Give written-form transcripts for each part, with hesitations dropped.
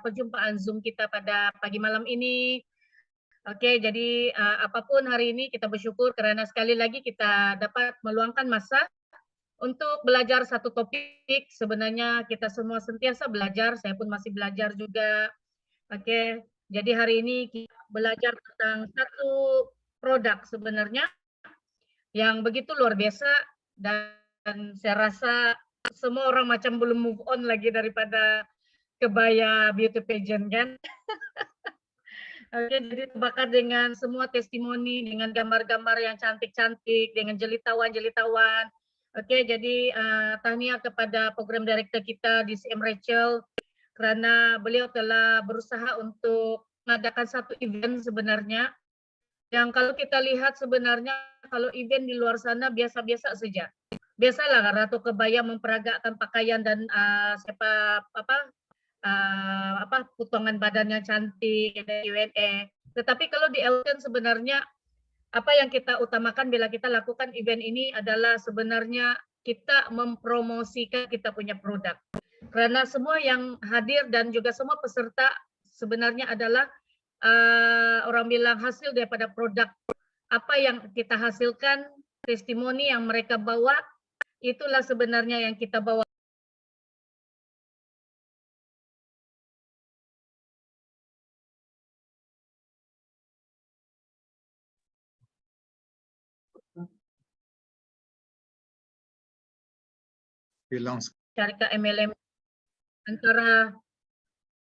perjumpaan Zoom kita pada pagi malam ini. Oke, jadi apapun hari ini kita bersyukur karena sekali lagi kita dapat meluangkan masa untuk belajar satu topik. Sebenarnya kita semua sentiasa belajar, saya pun masih belajar juga. Oke, jadi hari ini kita belajar tentang satu produk sebenarnya yang begitu luar biasa dan saya rasa semua orang macam belum move on lagi daripada kebaya beauty pageant kan. Oke, jadi terbakar dengan semua testimoni, dengan gambar-gambar yang cantik-cantik, dengan jelitawan-jelitawan. Oke, jadi tahniah kepada program director kita DCM Rachel karena beliau telah berusaha untuk mengadakan satu event sebenarnya yang kalau kita lihat sebenarnya kalau event di luar sana biasa-biasa saja. Biasalah Ratu Kebaya memperagakan pakaian dan potongan badannya cantik, ada Q&A. Tetapi kalau di Elkan sebenarnya apa yang kita utamakan bila kita lakukan event ini adalah sebenarnya kita mempromosikan kita punya produk. Karena semua yang hadir dan juga semua peserta sebenarnya adalah orang bilang hasil daripada produk apa yang kita hasilkan, testimoni yang mereka bawa, itulah sebenarnya yang kita bawa. Hilang. Syarikat MLM antara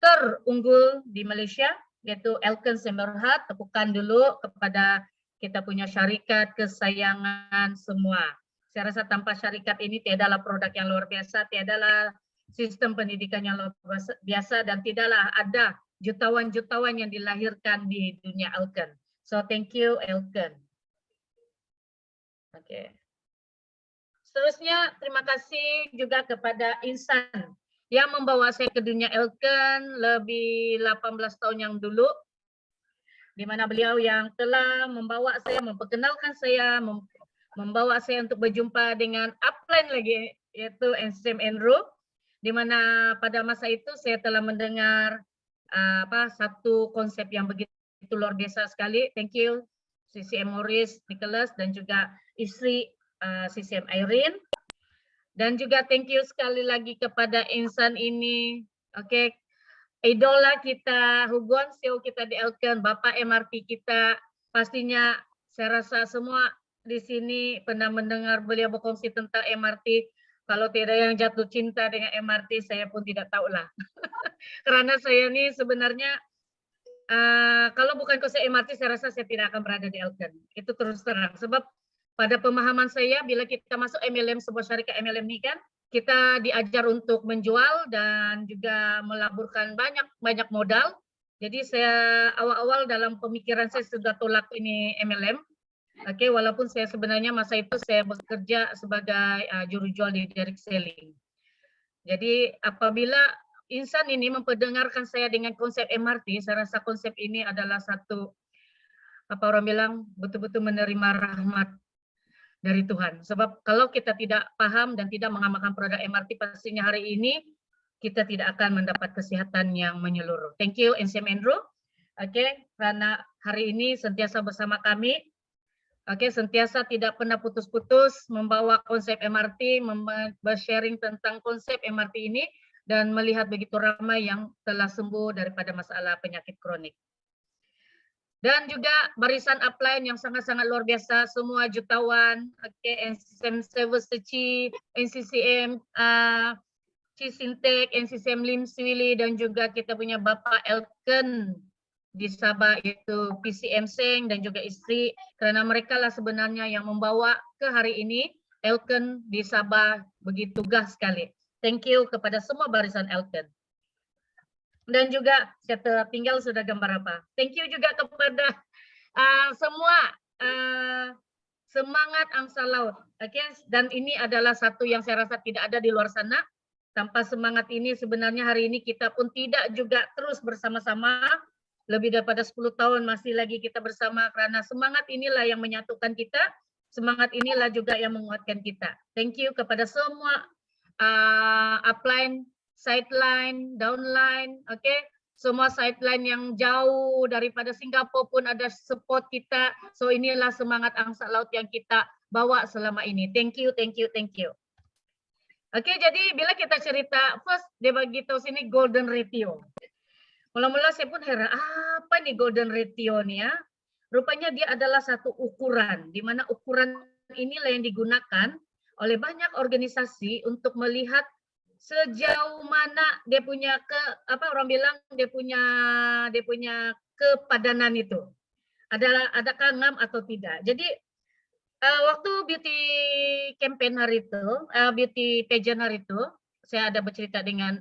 terunggul di Malaysia, yaitu Elkan Semerhat. Tepukan dulu kepada kita punya syarikat kesayangan semua. Saya rasa tanpa syarikat ini tiadalah produk yang luar biasa, tiadalah sistem pendidikan yang luar biasa, dan tidaklah ada jutawan-jutawan yang dilahirkan di dunia Elkan. So thank you Elkan. Oke. Seterusnya terima kasih juga kepada Insan yang membawa saya ke dunia Elkan lebih 18 tahun yang dulu, di mana beliau yang telah membawa saya, memperkenalkan saya, membawa saya untuk berjumpa dengan upline lagi, yaitu NCCM Enro, di mana pada masa itu saya telah mendengar satu konsep yang begitu luar biasa sekali. Thank you CCM Morris Nicholas dan juga istri CCM Irene. Dan juga thank you sekali lagi kepada Insan ini. Oke, idola kita, Hugon CEO kita di Elkan, Bapak MRT kita. Pastinya saya rasa semua di sini pernah mendengar beliau berkongsi tentang MRT. Kalau tidak yang jatuh cinta dengan MRT, saya pun tidak tahu lah. Karena saya ini sebenarnya kalau bukan konsep MRT, saya rasa saya tidak akan berada di Elkan. Itu terus terang. Sebab pada pemahaman saya, bila kita masuk MLM, sebuah syarikat MLM ini kan, kita diajar untuk menjual dan juga melaburkan banyak modal. Jadi saya awal-awal dalam pemikiran saya sudah tolak ini MLM. Oke, walaupun saya sebenarnya masa itu saya bekerja sebagai juru jual di direct selling. Jadi apabila Insan ini memperdengarkan saya dengan konsep MRT, saya rasa konsep ini adalah satu, apa orang bilang, betul-betul menerima rahmat dari Tuhan. Sebab kalau kita tidak paham dan tidak mengamalkan produk MRT, pastinya hari ini kita tidak akan mendapat kesehatan yang menyeluruh. Thank you NCM Enro. Oke, karena hari ini sentiasa bersama kami. Oke, sentiasa tidak pernah putus-putus membawa konsep MRT, bersharing tentang konsep MRT ini, dan melihat begitu ramai yang telah sembuh daripada masalah penyakit kronik. Dan juga barisan upline yang sangat-sangat luar biasa, semua jutawan, NCCM Service Ci, NCCM Cisintek, NCCM Lim Swili, dan juga kita punya Bapak Elkan di Sabah, yaitu PCM Seng dan juga istri, karena mereka lah sebenarnya yang membawa ke hari ini Elkan di Sabah begitu gah sekali. Thank you kepada semua barisan Elkan. Dan juga saya tertinggal sudah gambar apa. Thank you juga kepada semua semangat angsa laut. Dan ini adalah satu yang saya rasa tidak ada di luar sana. Tanpa semangat ini sebenarnya hari ini kita pun tidak juga terus bersama-sama. Lebih daripada 10 tahun masih lagi kita bersama, karena semangat inilah yang menyatukan kita. Semangat inilah juga yang menguatkan kita. Thank you kepada semua upline, sideline, downline, semua sideline yang jauh daripada Singapura pun ada support kita. So inilah semangat angkasa laut yang kita bawa selama ini. Thank you, thank you, thank you. Oke, jadi bila kita cerita, first dia bagi tahu sini golden ratio. Mula-mula saya pun heran, apa nih golden ratio nih ya? Rupanya dia adalah satu ukuran, di mana ukuran inilah yang digunakan oleh banyak organisasi untuk melihat sejauh mana dia punya orang bilang dia punya kepadanan itu. Adakah ngam atau tidak. Jadi waktu beauty campaign hari itu, beauty pageant hari itu, saya ada bercerita dengan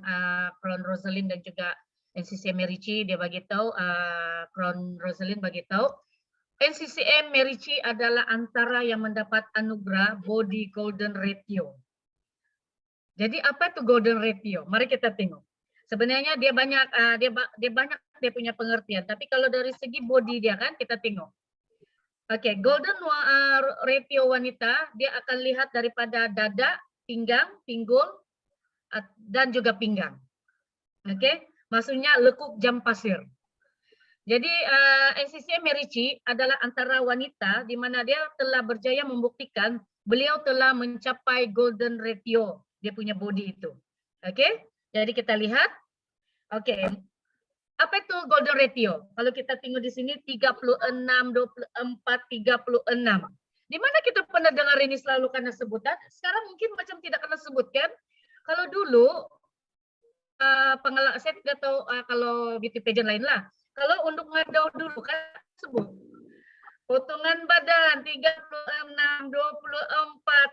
Crown Rosalind dan juga NCCM Merici. Dia bagi tahu, Crown Rosalind bagi tahu, NCCM Merici adalah antara yang mendapat anugerah Body Golden Ratio. Jadi apa itu Golden Ratio? Mari kita tengok. Sebenarnya dia banyak dia punya pengertian, tapi kalau dari segi body dia kan kita tengok. Oke, golden ratio wanita, dia akan lihat daripada dada, pinggang, pinggul, dan juga pinggang. Oke, maksudnya lekuk jam pasir. Jadi NCCM Merici adalah antara wanita di mana dia telah berjaya membuktikan beliau telah mencapai golden ratio, dia punya body itu. Oke, jadi kita lihat. Oke. Apa itu golden ratio? Kalau kita tengok di sini 36, 24, 36. Di mana kita pernah dengar ini selalu karena sebutan? Sekarang mungkin macam tidak pernah sebutkan. Kalau dulu, saya tidak tahu kalau beauty pageant lain lah. Kalau untuk ngadau dulu kan sebut. Potongan badan 36, 24,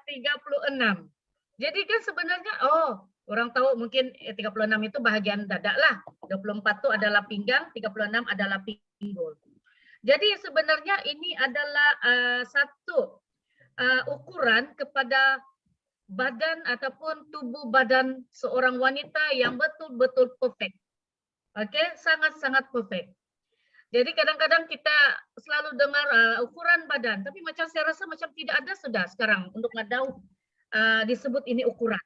36. Jadi kan sebenarnya, orang tahu mungkin 36 itu bahagian dada lah. 24 itu adalah pinggang, 36 adalah pinggul. Jadi sebenarnya ini adalah satu ukuran kepada badan ataupun tubuh badan seorang wanita yang betul-betul perfect. Oke, sangat-sangat perfect. Jadi kadang-kadang kita selalu dengar ukuran badan, tapi macam saya rasa macam tidak ada sudah sekarang untuk ngadau disebut ini ukuran.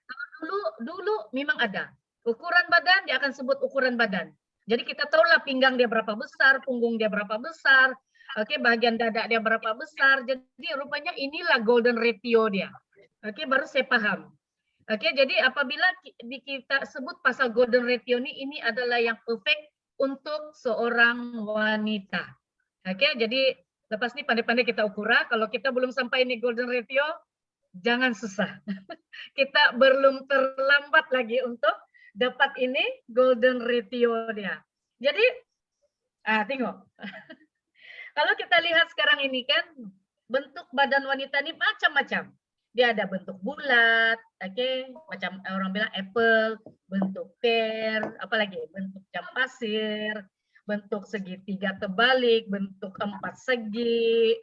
Dulu memang ada. Ukuran badan dia akan sebut ukuran badan. Jadi kita tahulah pinggang dia berapa besar, punggung dia berapa besar, oke, bagian dada dia berapa besar. Jadi rupanya inilah golden ratio dia. Oke, baru saya paham. Oke, jadi apabila kita sebut pasal golden ratio ini adalah yang perfect untuk seorang wanita. Oke, jadi lepas ini pandai-pandai kita ukurah. Kalau kita belum sampai ini golden ratio, jangan susah. Kita belum terlambat lagi untuk dapat ini golden ratio dia. Jadi, tengok. Kalau kita lihat sekarang ini kan, bentuk badan wanita ini macam-macam. Dia ada bentuk bulat, macam orang bilang apple, bentuk pear, apalagi bentuk jam pasir, bentuk segitiga terbalik, bentuk 4 segi,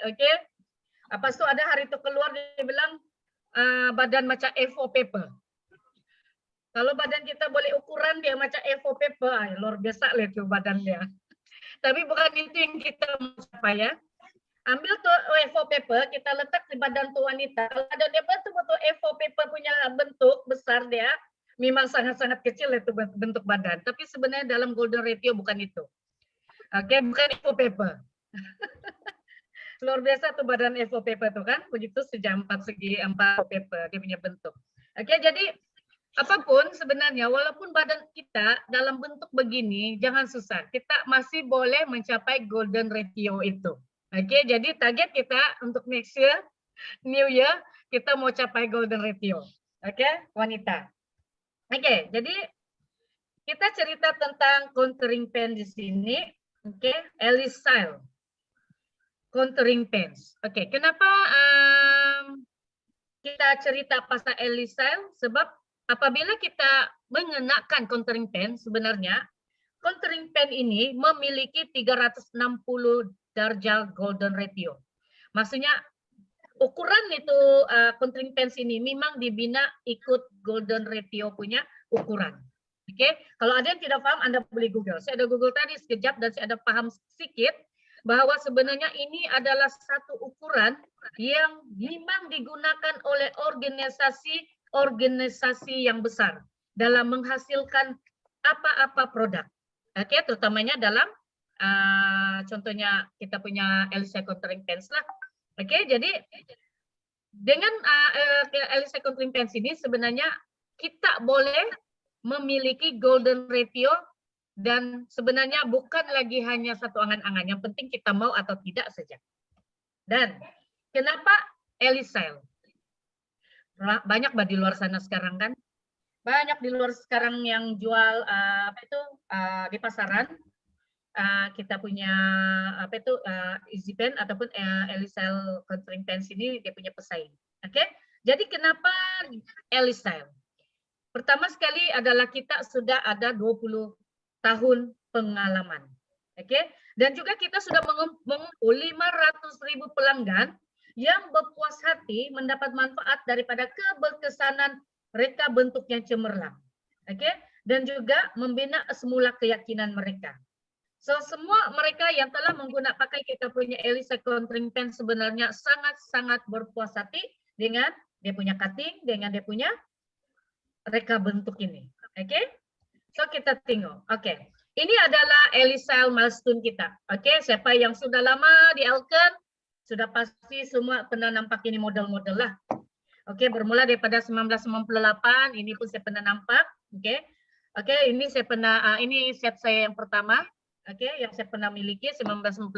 Apa itu ada hari itu keluar dia bilang badan macam A4 paper. Kalau badan kita boleh ukuran dia macam A4 paper, luar biasa lah itu badan dia. Tapi bukan itu yang kita mau capai ya. Ambil tuh A4 paper, kita letak di badan tuh wanita. Kalau ada dia betul-betul A4 paper punya bentuk besar dia, memang sangat-sangat kecil itu bentuk badan. Tapi sebenarnya dalam golden ratio bukan itu. Bukan A4 paper. Luar biasa tuh badan A4 paper tuh kan, begitu sejam 4 segi 4 paper dia punya bentuk. Jadi apapun sebenarnya, walaupun badan kita dalam bentuk begini, jangan susah. Kita masih boleh mencapai golden ratio itu. Jadi target kita untuk next year, new year, kita mau capai golden ratio. Wanita. Jadi kita cerita tentang contouring pen di sini. Ellie Style. Contouring pens. Kenapa kita cerita pasal Ellie Style? Sebab apabila kita mengenakan contouring pen, sebenarnya contouring pen ini memiliki 360 darjah golden ratio. Maksudnya ukuran itu contouring pen ini memang dibina ikut golden ratio punya ukuran. Kalau ada yang tidak paham, Anda boleh Google. Saya ada Google tadi sekejap dan saya ada paham sedikit bahwa sebenarnya ini adalah satu ukuran yang memang digunakan oleh organisasi yang besar dalam menghasilkan apa-apa produk. Oke, terutamanya dalam contohnya kita punya Elisa Contouring Pens lah. Oke, jadi dengan Elisa Contouring Pens ini sebenarnya kita boleh memiliki golden ratio dan sebenarnya bukan lagi hanya satu angan-angan, yang penting kita mau atau tidak saja. Dan kenapa Elisa? Banyak di luar sana sekarang kan, banyak di luar sekarang yang jual di pasaran. Kita punya Easy Pen ataupun Elisel Contouring Pens ini dia punya pesaing. Oke, jadi kenapa Elisel? Pertama sekali adalah kita sudah ada 20 tahun pengalaman. Oke, dan juga kita sudah mengumpul 500.000 pelanggan yang berpuas hati mendapat manfaat daripada keberkesanan reka bentuknya cemerlang. Oke, dan juga membina semula keyakinan mereka. So, semua mereka yang telah menggunakan pakai kita punya Elisa Contouring Pen sebenarnya sangat-sangat berpuas hati dengan dia punya cutting, dengan dia punya reka bentuk ini. Oke, so kita tengok. Oke, ini adalah Elisa milestone kita. Oke, siapa yang sudah lama di Elken, sudah pasti semua pernah nampak ini model-model lah. Oke, bermula daripada 1998, ini pun saya pernah nampak. Oke, ini saya pernah, ini set saya yang pertama. Oke, yang saya pernah miliki 1998.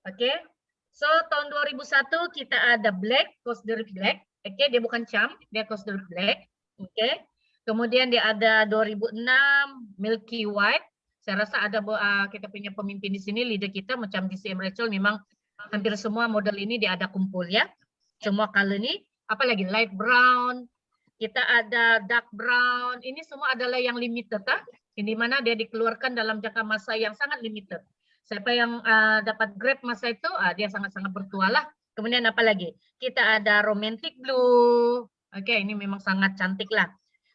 Oke, so tahun 2001 kita ada black, Cosder black. Oke, dia bukan cam, dia Cosder black. Oke, kemudian dia ada 2006 Milky White. Saya rasa ada kita punya pemimpin di sini, leader kita macam DCM Rachel, memang hampir semua model ini dia ada kumpul ya. Semua color ini, apalagi light brown, kita ada dark brown, ini semua adalah yang limited, di mana dia dikeluarkan dalam jangka masa yang sangat limited. Siapa yang dapat grab masa itu, dia sangat-sangat bertualah. Kemudian apa lagi? Kita ada romantic blue, oke, ini memang sangat cantik lah.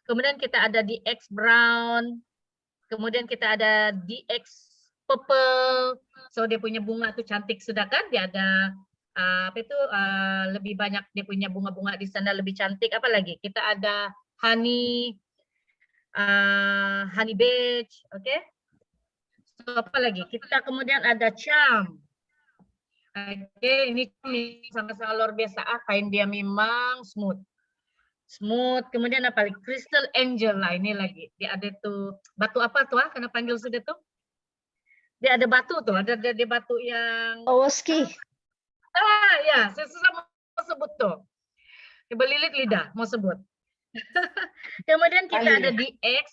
Kemudian kita ada DX brown, kemudian kita ada DX purple, so dia punya bunga tuh cantik sudah kan, dia ada lebih banyak dia punya bunga-bunga di sana lebih cantik. Apa lagi? Kita ada honey beige, oke. So, apa lagi? Kita kemudian ada charm. Oke, ini sangat-sangat luar biasa. Kain dia memang smooth. Kemudian apa lagi? Crystal Angel lah, ini lagi. Dia ada tuh batu apa tuh? Karena panggil sudah tuh. Dia ada batu tuh, ada batu yang Owoski. Ya, saya susah mau sebut tuh. Belilit lidah mau sebut. Kemudian kita ada DX.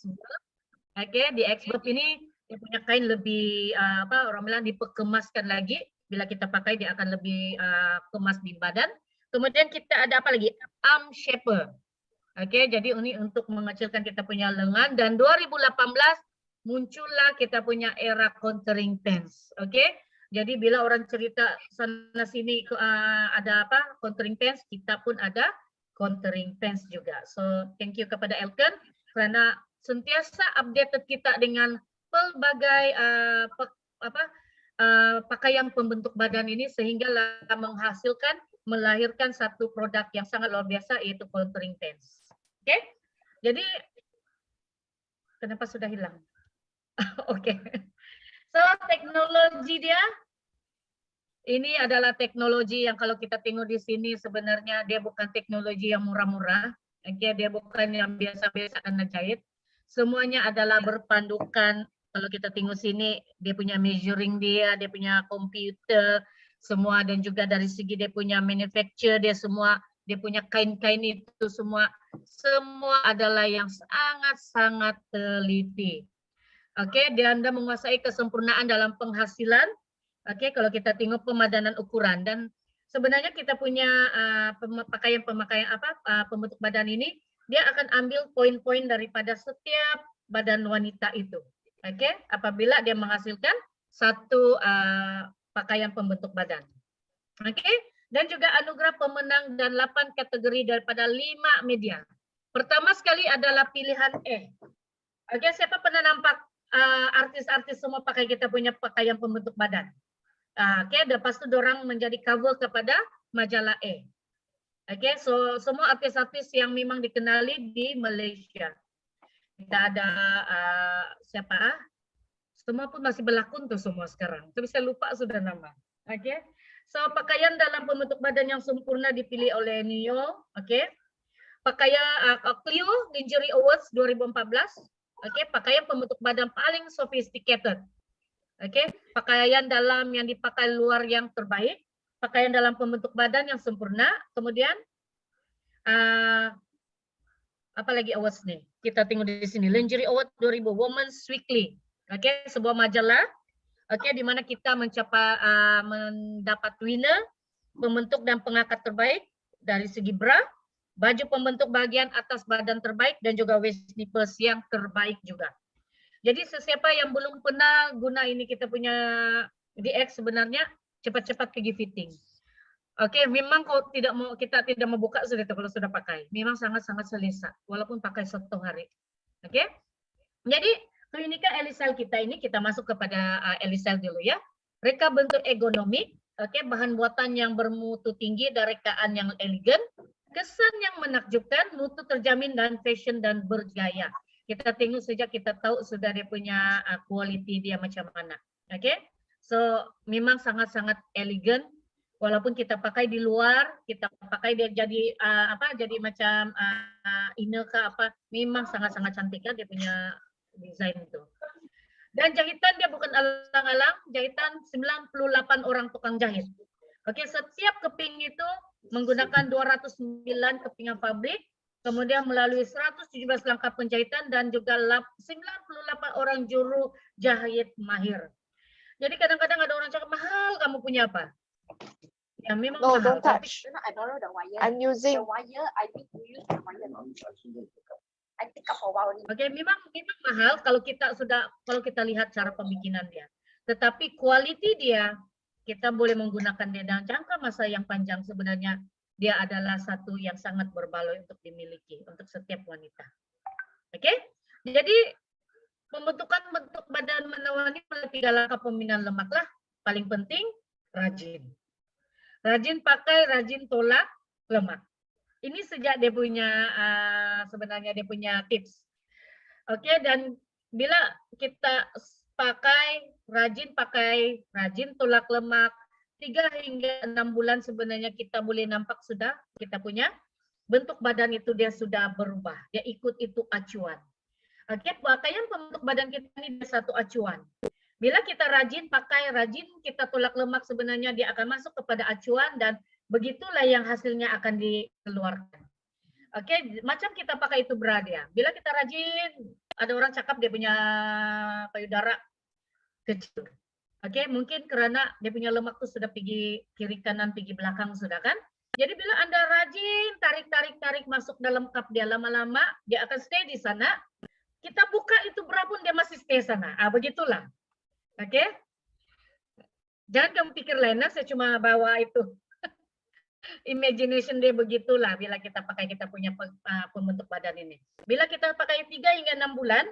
Oke, DX Bob ini dia punya kain lebih orang bilang diperkemaskan lagi. Bila kita pakai dia akan lebih kemas di badan. Kemudian kita ada apa lagi? Arm shaper. Oke, jadi ini untuk mengecilkan kita punya lengan. Dan 2018 muncullah kita punya era contouring pens. Oke, jadi bila orang cerita sana sini ada apa contouring pens, kita pun ada contouring pens juga. So thank you kepada Elken karena sentiasa updated kita dengan pelbagai pakaian pembentuk badan ini sehingga menghasilkan melahirkan satu produk yang sangat luar biasa yaitu contouring pens. Oke, jadi kenapa sudah hilang? Oke, so teknologi dia ini adalah teknologi yang kalau kita tengok di sini sebenarnya dia bukan teknologi yang murah-murah. Oke, dia bukan yang biasa-biasa karena jahit. Semuanya adalah berpandukan. Kalau kita tengok sini, dia punya measuring dia punya komputer, semua, dan juga dari segi dia punya manufacture, dia punya kain-kain itu semua adalah yang sangat-sangat teliti. Oke, dia Anda menguasai kesempurnaan dalam penghasilan. Oke, kalau kita tengok pemadanan ukuran dan sebenarnya kita punya pemakaian pembentuk badan ini, dia akan ambil poin-poin daripada setiap badan wanita itu. Oke, apabila dia menghasilkan satu pakaian pembentuk badan. Oke, dan juga anugerah pemenang dan 8 kategori daripada 5 media. Pertama sekali adalah pilihan E. Oke, siapa pernah nampak artis-artis semua pakai kita punya pakaian pembentuk badan? Oke, lepas itu orang menjadi cover kepada majalah E. Oke, so semua artis-artis yang memang dikenali di Malaysia. Kita ada siapa? Semua pun masih berlaku tuh semua sekarang. Tapi saya lupa sudah nama. Oke. So, pakaian dalam pembentuk badan yang sempurna dipilih oleh Neo. Oke. Pakaian Clio Lingerie Awards 2014. Oke, pakaian pembentuk badan paling sophisticated. Oke, pakaian dalam yang dipakai luar yang terbaik, pakaian dalam pembentuk badan yang sempurna. Kemudian apa lagi awards nih? Kita tengok di sini. Lingerie Award 2000 Women's Weekly. Oke, sebuah majalah. Oke, di mana kita mencapai mendapat winner pembentuk dan pengangkat terbaik dari segi bra, baju pembentuk bagian atas badan terbaik, dan juga waist nipples yang terbaik juga. Jadi sesiapa yang belum pernah guna ini kita punya DX sebenarnya cepat-cepat pergi fitting. Oke, memang kalau kita tidak mau buka sudah kalau sudah pakai. Memang sangat-sangat selesa walaupun pakai 1 hari. Oke. Jadi klinika Elisel kita ini kita masuk kepada Elisel dulu ya. Reka bentuk ergonomik, oke, bahan buatan yang bermutu tinggi dan rekaan yang elegan, kesan yang menakjubkan, mutu terjamin dan fashion dan bergaya. Kita tengok sejak kita tahu sudah dia punya quality dia macam mana. Oke. So memang sangat-sangat elegan. Walaupun kita pakai di luar, kita pakai dia jadi jadi macam inner ke apa, memang sangat-sangat cantik kan dia punya desain itu. Dan jahitan dia bukan alang-alang, jahitan 98 orang tukang jahit. Oke, setiap keping itu menggunakan 209 kepingan pabrik, kemudian melalui 117 langkah penjahitan dan juga 98 orang juru jahit mahir. Jadi kadang-kadang ada orang cakap, mahal kamu punya apa? Ya memang No, mahal. don't touch. I don't know the wire. I'm using. The wire, I think we use the wire. I think for a while. Oke, memang mahal kalau kita lihat cara pembikinan dia. Tetapi quality dia, kita boleh menggunakan dia dalam jangka masa yang panjang. Sebenarnya dia adalah satu yang sangat berbaloi untuk dimiliki untuk setiap wanita. Oke, jadi pembentukan bentuk badan menemani melalui 3 langkah pembinaan lemak lah. Paling penting rajin. Rajin pakai, rajin tolak lemak. Ini sejak dia punya sebenarnya dia punya tips. Oke, dan bila kita rajin tolak lemak 3 hingga 6 bulan sebenarnya kita boleh nampak sudah kita punya bentuk badan itu dia sudah berubah. Dia ikut itu acuan. Oke, pakaian pembentuk badan kita ini satu acuan. Bila kita rajin kita tolak lemak sebenarnya dia akan masuk kepada acuan dan begitulah yang hasilnya akan dikeluarkan. Oke, macam kita pakai itu bra dia. Bila kita rajin, ada orang cakap dia punya payudara kecil. Oke, mungkin karena dia punya lemak tuh sudah pergi kiri kanan, pergi belakang sudah kan. Jadi bila Anda rajin tarik masuk dalam cup dia lama-lama, dia akan stay di sana. Kita buka itu bra pun dia masih stay sana. Begitulah. Oke, jangan kamu pikir lainnya, saya cuma bawa itu imagination dia begitulah bila kita pakai kita punya pembentuk badan ini. Bila kita pakai 3 hingga 6 bulan,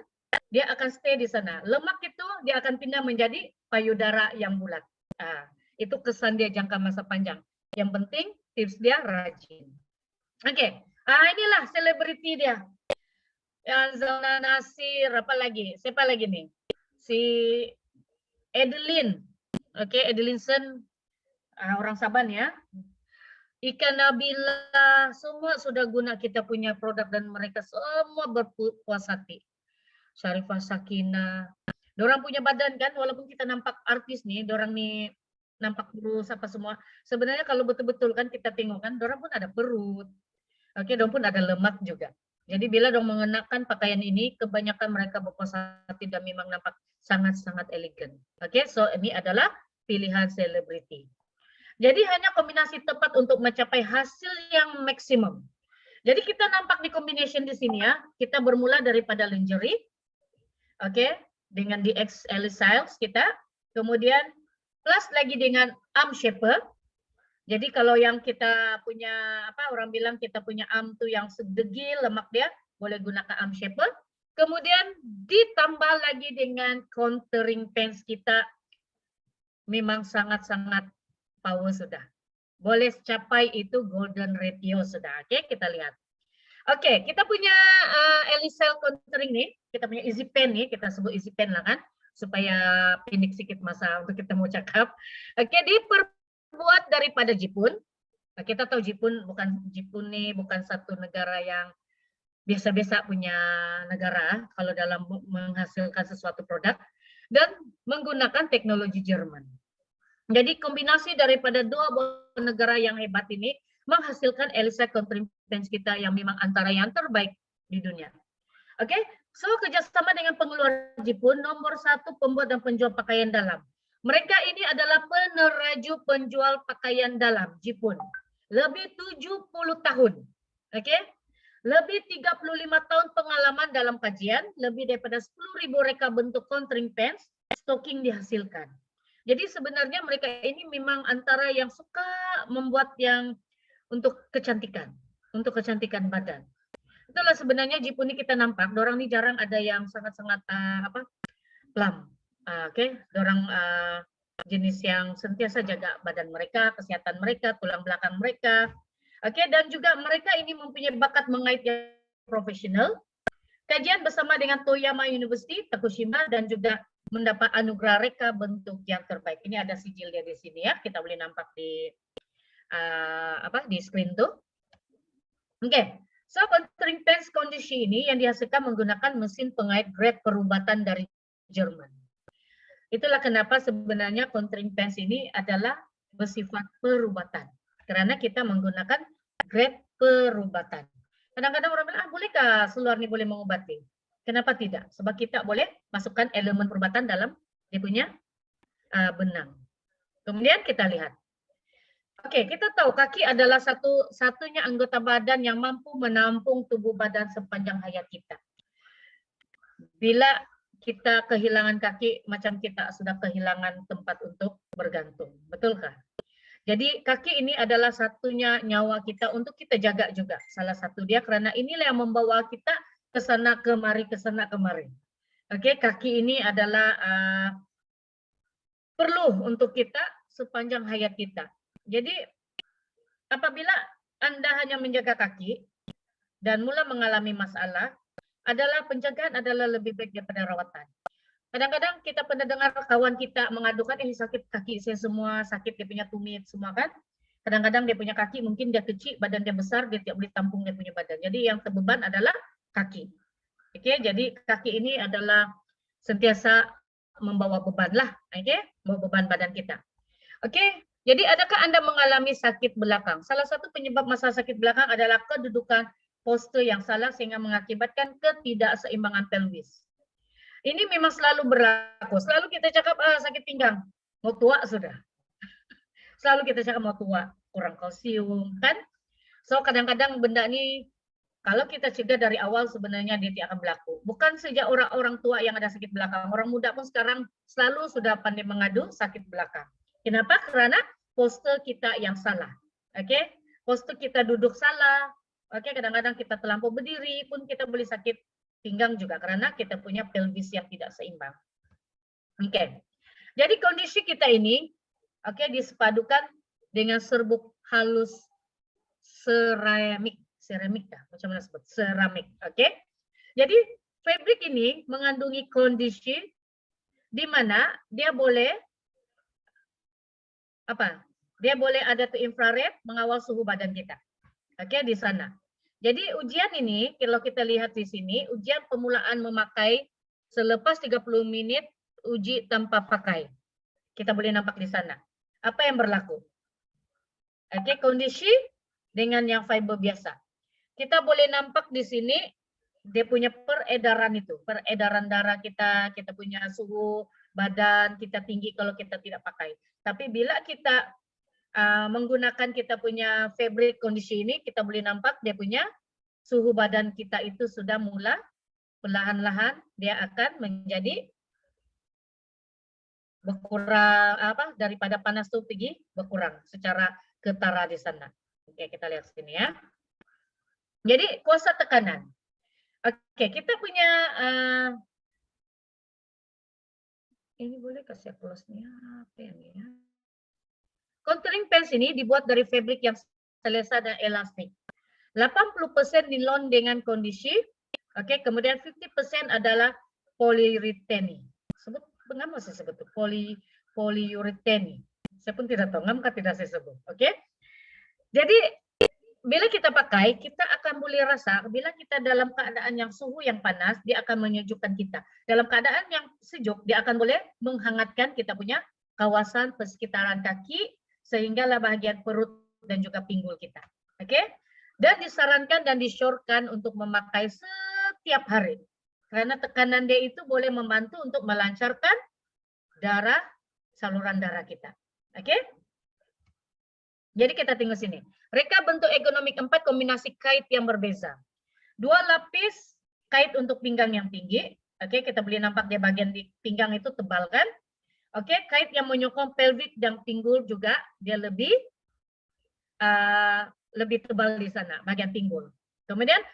dia akan stay di sana. Lemak itu dia akan pindah menjadi payudara yang bulat. Itu kesan dia jangka masa panjang. Yang penting tips dia rajin. Oke, inilah selebriti dia. Yang Zona Nasir, apa lagi? Siapa lagi nih? Si Edeline, oke, Edelinson, orang Saban ya. Ika Nabila, semua sudah guna kita punya produk dan mereka semua berpuas hati. Syarifah Sakina, dorang punya badan kan, walaupun kita nampak artis nih, dorang nih nampak kurus apa semua. Sebenarnya kalau betul-betul kan kita tengok kan, dorang pun ada perut, oke, dorang pun ada lemak juga. Jadi bila dorang mengenakan pakaian ini, kebanyakan mereka berpuas hati dan memang nampak sangat-sangat elegan. Oke, so ini adalah pilihan selebriti. Jadi hanya kombinasi tepat untuk mencapai hasil yang maksimum. Jadi kita nampak di combination di sini ya. Kita bermula daripada lingerie, oke, dengan DX Styles kita, kemudian plus lagi dengan arm shaper. Jadi kalau yang kita punya orang bilang kita punya arm tuh yang sedegil lemak dia, boleh gunakan arm shaper. Kemudian ditambah lagi dengan contouring pants kita, memang sangat-sangat power sudah. Boleh capai itu golden ratio sudah. Oke, kita lihat. Oke, kita punya Elisel contouring nih, kita punya easy pen nih, kita sebut easy pen lah kan. supaya pendek sedikit masa untuk kita mau cakap. Oke, diperbuat daripada jipun. Nah, kita tahu jipun nih bukan satu negara yang biasa-biasa punya negara kalau dalam menghasilkan sesuatu produk dan menggunakan teknologi Jerman. Jadi kombinasi daripada dua negara yang hebat ini menghasilkan ELISA countering pens kita yang memang antara yang terbaik di dunia. Oke, so kerjasama dengan pengeluar Jepun, nomor 1 pembuat dan penjual pakaian dalam. Mereka ini adalah peneraju penjual pakaian dalam Jepun. Lebih 70 tahun. Oke, lebih 35 tahun pengalaman dalam kajian, lebih daripada 10.000 reka bentuk countering pens, stocking dihasilkan. Jadi sebenarnya mereka ini memang antara yang suka membuat yang untuk kecantikan badan. Itulah sebenarnya Jepun ini kita nampak, dorang ini jarang ada yang sangat-sangat plump. Oke, dorang jenis yang sentiasa jaga badan mereka, kesehatan mereka, tulang belakang mereka. Oke, dan juga mereka ini mempunyai bakat mengait yang profesional. Kajian bersama dengan Toyama University, Tokushima, dan juga mendapat anugerah reka bentuk yang terbaik. Ini ada sijilnya di sini ya, kita boleh nampak di di screen tuh. Oke, so countering pens kondisi ini yang dihasilkan menggunakan mesin pengait grade perubatan dari Jerman. Itulah kenapa sebenarnya countering pens ini adalah bersifat perubatan. Karena kita menggunakan grade perubatan. Kadang-kadang orang bilang, bolehkah seluar ini boleh mengobati? Kenapa tidak? Sebab kita boleh masukkan elemen perubatan dalam dia punya benang. Kemudian kita lihat. Oke, kita tahu kaki adalah satu-satunya anggota badan yang mampu menampung tubuh badan sepanjang hayat kita. Bila kita kehilangan kaki, macam kita sudah kehilangan tempat untuk bergantung. Betulkah? Jadi kaki ini adalah satunya nyawa kita untuk kita jaga juga. Salah satu dia karena inilah yang membawa kita ke sana kemari, ke sana kemari. Oke, kaki ini adalah perlu untuk kita sepanjang hayat kita. Jadi apabila Anda hanya menjaga kaki dan mulai mengalami masalah, adalah penjagaan adalah lebih baik daripada rawatan. Kadang-kadang kita pernah dengar kawan kita mengadukan ini sakit kaki saya semua, sakit dia punya tumit semua kan. Kadang-kadang dia punya kaki mungkin dia kecil, badan dia besar, dia tidak boleh tampung dia punya badan. Jadi yang terbeban adalah kaki. Oke, jadi kaki ini adalah sentiasa membawa beban lah, oke, membawa beban badan kita. Oke, jadi adakah Anda mengalami sakit belakang? Salah satu penyebab masalah sakit belakang adalah kedudukan postur yang salah sehingga mengakibatkan ketidakseimbangan pelvis. Ini memang selalu berlaku. Selalu kita cakap sakit pinggang, mau tua sudah. Selalu kita cakap mau tua, kurang kalsium kan. So kadang-kadang benda ini kalau kita cegah dari awal sebenarnya dia tidak akan berlaku. Bukan sejak orang-orang tua yang ada sakit belakang. Orang muda pun sekarang selalu sudah pandai mengadu sakit belakang. Kenapa? Karena postur kita yang salah. Oke, postur kita duduk salah. Oke, kadang-kadang kita terlampau berdiri pun kita boleh sakit pinggang juga karena kita punya pelvis yang tidak seimbang. Oke. Jadi kondisi kita ini disepadukan dengan serbuk halus seramik macam mana sebut seramik, oke? Jadi fabrik ini mengandungi kondisi di mana dia boleh Dia boleh ada tuh infrared mengawal suhu badan kita, oke di sana. Jadi ujian ini kalau kita lihat di sini ujian pemulaan memakai selepas 30 menit uji tanpa pakai, kita boleh nampak di sana. Apa yang berlaku? Oke, kondisi dengan yang fiber biasa. Kita boleh nampak di sini dia punya peredaran itu, peredaran darah kita, kita punya suhu badan kita tinggi kalau kita tidak pakai. Tapi bila kita menggunakan kita punya fabric kondisi ini, kita boleh nampak dia punya suhu badan kita itu sudah mulai perlahan-lahan dia akan menjadi berkurang daripada panas tuh pergi berkurang secara ketara di sana. Oke, kita lihat sini ya. Jadi kuasa tekanan. Oke, kita punya ini boleh kasih close-nya apa ini ya? Contouring pants ini dibuat dari fabrik yang selesa dan elastik. 80% nilon dengan kondisi, kemudian 50% adalah polyurethane. ngam saya sebut tuh, polyurethane. Saya pun tidak tahu ngam tidak saya sebut. Oke. Jadi bila kita pakai, kita akan boleh rasa bila kita dalam keadaan yang suhu yang panas, dia akan menyejukkan kita. Dalam keadaan yang sejuk, dia akan boleh menghangatkan kita punya kawasan persekitaran kaki, sehinggalah bahagian perut dan juga pinggul kita. Oke? Dan disarankan dan disyorkan untuk memakai setiap hari. Karena tekanan dia itu boleh membantu untuk melancarkan darah, saluran darah kita. Oke? Jadi kita tengok sini. Reka bentuk ergonomik 4 kombinasi kait yang berbeza. 2 lapis kait untuk pinggang yang tinggi. Oke, kita boleh nampak dia bagian di pinggang itu tebal kan? Oke, kait yang menyokong pelvic dan pinggul juga dia lebih tebal di sana, bagian pinggul. Kemudian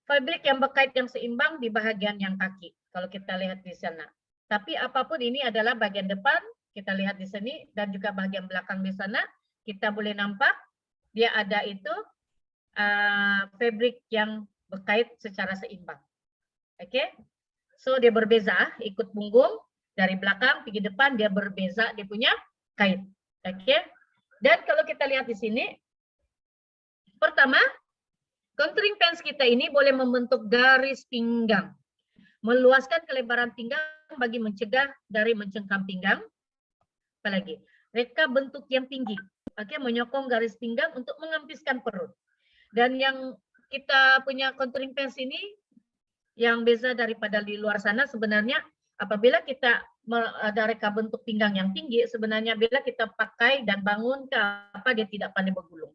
fabrik yang berkait yang seimbang di bagian yang kaki. Kalau kita lihat di sana. Tapi apapun ini adalah bagian depan, kita lihat di sini, dan juga bagian belakang di sana, kita boleh nampak dia ada itu fabrik yang berkait secara seimbang. Oke, so dia berbeza, ikut punggung dari belakang pergi depan dia berbeza dia punya kait. Oke, dan kalau kita lihat di sini, pertama, contouring pants kita ini boleh membentuk garis pinggang, meluaskan kelebaran pinggang bagi mencegah dari mencengkam pinggang. Apalagi, reka bentuk yang tinggi. Oke, menyokong garis pinggang untuk mengempiskan perut. Dan yang kita punya contouring pants ini yang beza daripada di luar sana sebenarnya apabila kita ada reka bentuk pinggang yang tinggi, sebenarnya bila kita pakai dan bangun ke apa dia tidak pandai bergulung.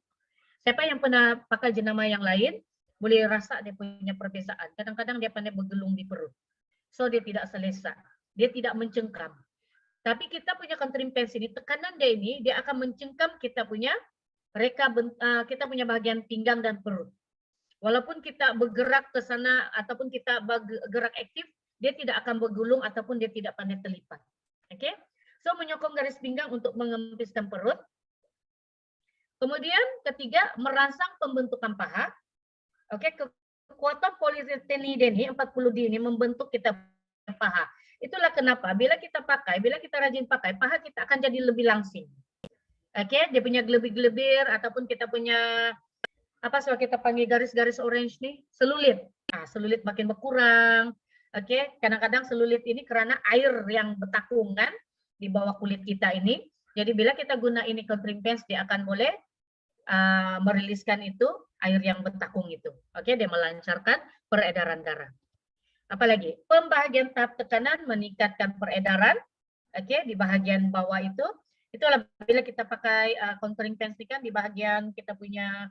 Siapa yang pernah pakai jenama yang lain boleh rasa dia punya perbezaan. Kadang-kadang dia pandai bergelung di perut. So dia tidak selesa, dia tidak mencengkam. Tapi kita punya contouring pants ini, tekanan dia ini, dia akan mencengkam kita punya kita punya bagian pinggang dan perut. Walaupun kita bergerak ke sana ataupun kita bergerak aktif, dia tidak akan bergulung ataupun dia tidak pandai terlipat. Oke? So menyokong garis pinggang untuk mengempiskan perut. Kemudian ketiga, merangsang pembentukan paha. Oke, kekuatan polietilene ini 40D ini membentuk kita paha. Itulah kenapa bila kita rajin pakai, paha kita akan jadi lebih langsing. Oke, dia punya gelebir-gelebir ataupun kita punya apa sih kita panggil garis-garis orange nih, selulit. Nah, selulit makin berkurang. Oke, kadang-kadang selulit ini karena air yang bertakung kan di bawah kulit kita ini. Jadi bila kita guna ini contouring pants, dia akan boleh meriliskan itu air yang bertakung itu. Oke, dia melancarkan peredaran darah. Apalagi pembahagian tahap tekanan meningkatkan peredaran. Oke, di bagian bawah itulah bila kita pakai contouring pants ini kan di bagian kita punya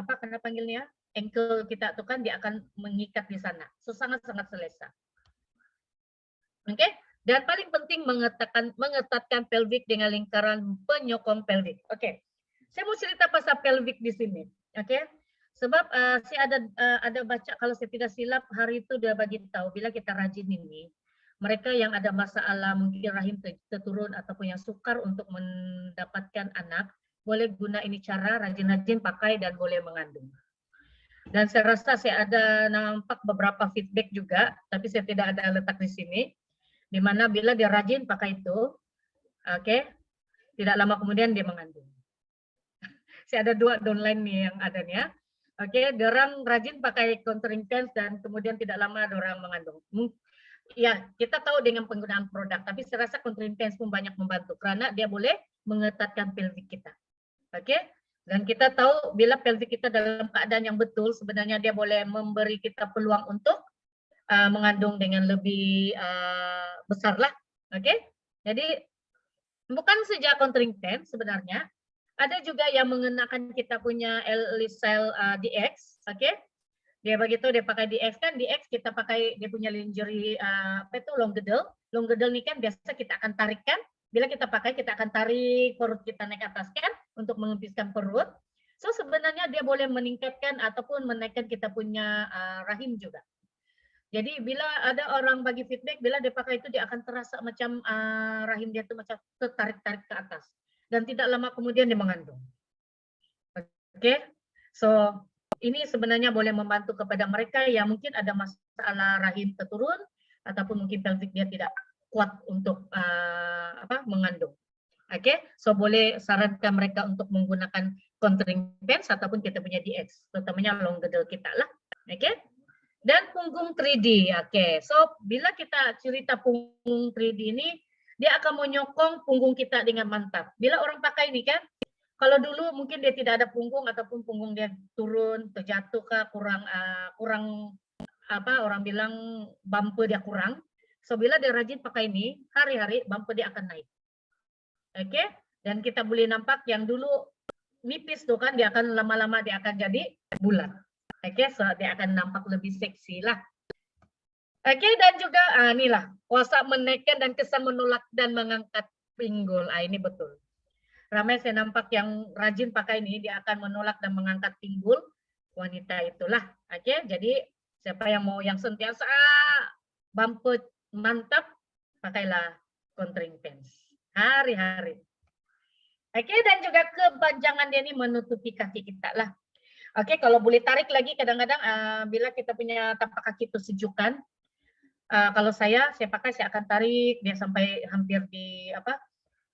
apa karena panggilnya ankle kita tuh kan dia akan mengikat di sana. So sangat-sangat selesa. Oke, dan paling penting mengetatkan pelvic dengan lingkaran penyokong pelvic. Oke, saya mau cerita pasal pelvic di sini. Oke. Sebab saya ada baca kalau saya tidak silap hari itu dia bagi tahu bila kita rajin ini mereka yang ada masalah mungkin rahim terturun ataupun yang sukar untuk mendapatkan anak boleh guna ini cara rajin-rajin pakai dan boleh mengandung. Dan saya rasa saya ada nampak beberapa feedback juga tapi saya tidak ada letak di sini di mana bila dia rajin pakai itu oke, tidak lama kemudian dia mengandung. Saya ada 2 downline nih yang adanya. Oke, dorang rajin pakai contouring pants dan kemudian tidak lama dorang mengandung. Ya, kita tahu dengan penggunaan produk, tapi saya rasa contouring pants pun banyak membantu karena dia boleh mengetatkan pelvic kita. Oke, dan kita tahu bila pelvic kita dalam keadaan yang betul, sebenarnya dia boleh memberi kita peluang untuk mengandung dengan lebih besar lah. Oke, jadi bukan saja contouring pants sebenarnya. Ada juga yang mengenakan kita punya Elisel DX, oke? Dia begitu dia pakai DX kan, DX kita pakai dia punya lingerie apa itu long gedel. Long gedel ini kan biasa kita akan tarik kan? Bila kita pakai kita akan tarik perut kita naik atas kan untuk mengempiskan perut. So sebenarnya dia boleh meningkatkan ataupun menaikkan kita punya rahim juga. Jadi bila ada orang bagi feedback bila dia pakai itu dia akan terasa macam rahim dia tuh macam tertarik-tarik ke atas. Dan tidak lama kemudian dia mengandung. Oke, so ini sebenarnya boleh membantu kepada mereka yang mungkin ada masalah rahim terturun ataupun mungkin pelvic dia tidak kuat untuk mengandung. Oke, so boleh sarankan mereka untuk menggunakan contouring pens ataupun kita punya DX, terutamanya long gedel kita lah. Oke. Dan punggung 3D. Oke, so bila kita cerita punggung 3D ini, dia akan menyokong punggung kita dengan mantap. Bila orang pakai ini kan, kalau dulu mungkin dia tidak ada punggung ataupun punggung dia turun, terjatuh kah, kurang orang bilang bumper dia kurang. So bila dia rajin pakai ini, hari-hari bumper dia akan naik. Oke, dan kita boleh nampak yang dulu nipis tuh kan, dia akan lama-lama dia akan jadi bulat. Oke, so dia akan nampak lebih seksi lah. Oke, dan juga inilah kuasa menaikkan dan kesan menolak dan mengangkat pinggul. Ini betul. Ramai saya nampak yang rajin pakai ini, dia akan menolak dan mengangkat pinggul wanita itulah. Oke, jadi siapa yang mau yang sentiasa bumper mantap, pakailah contouring pens hari-hari. Oke, dan juga kepanjangan dia ini menutupi kaki kita lah. Oke, kalau boleh tarik lagi kadang-kadang bila kita punya tapak kaki itu sejukan, kalau saya pakai, saya akan tarik dia sampai hampir di